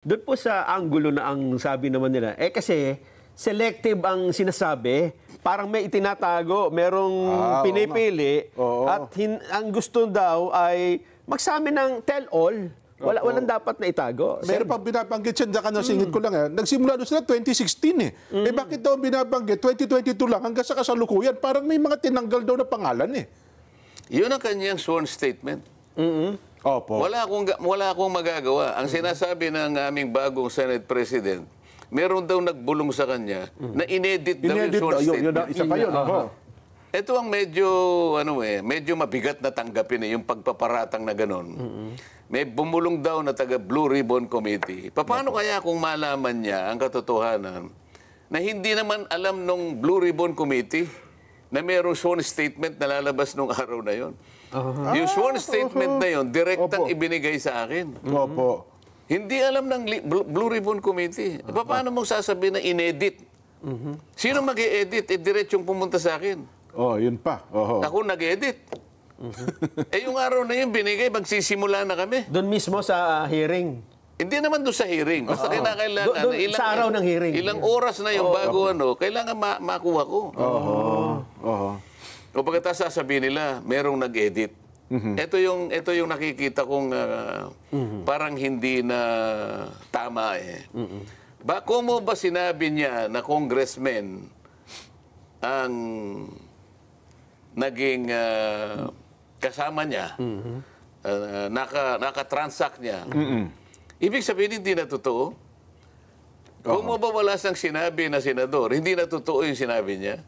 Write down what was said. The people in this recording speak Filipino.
Doon po sa anggulo na ang sabi naman nila, kasi selective ang sinasabi, parang may itinatago, merong pinipili, at ang gusto daw ay magsabi ng tell-all. Walang dapat na itago. Meron pa binabanggit siya, dyan ka nasingit ko lang. Nagsimula doon sila 2016 eh. Bakit daw binabanggit 2022 lang hanggang sa kasalukuyan? Parang may mga tinanggal daw na pangalan eh. Yun ang kanyang sworn statement. Opo. Wala akong magagawa. Ang sinasabi ng aming bagong Senate President, meron daw nagbulong sa kanya na inedit daw yung sworn statement. Isa pa yun. Ito ang medyo mabigat na tanggapin yung pagpaparatang na gano'n. May bumulong daw na taga Blue Ribbon Committee. Paano kaya kung malaman niya ang katotohanan na hindi naman alam nung Blue Ribbon Committee na mayroong sworn statement na lalabas nung araw na yon? Yung sworn statement na yon, direktang ibinigay sa akin. Opo. Hindi alam ng Blue Ribbon Committee. Paano mong sasabihin na inedit? Sino mag-e-edit? Diretsong pumunta sa akin. Yun pa. Ako nag-edit. Yung araw na yun, binigay, magsisimula na kami. Doon mismo sa hearing. Hindi naman doon sa hearing. Basta kinakailangan. Sa araw ng hearing. Ilang oras na yung bago kailangan makuha ko. O pagkatapos sasabihin nila, merong nag-edit. Ito yung nakikita kong parang hindi na tama eh. Kung mo ba sinabi niya na congressman ang naging kasama niya, naka-transact niya, ibig sabihin hindi na totoo? Kung mo ba wala siyang sinabi na senador, hindi na totoo yung sinabi niya?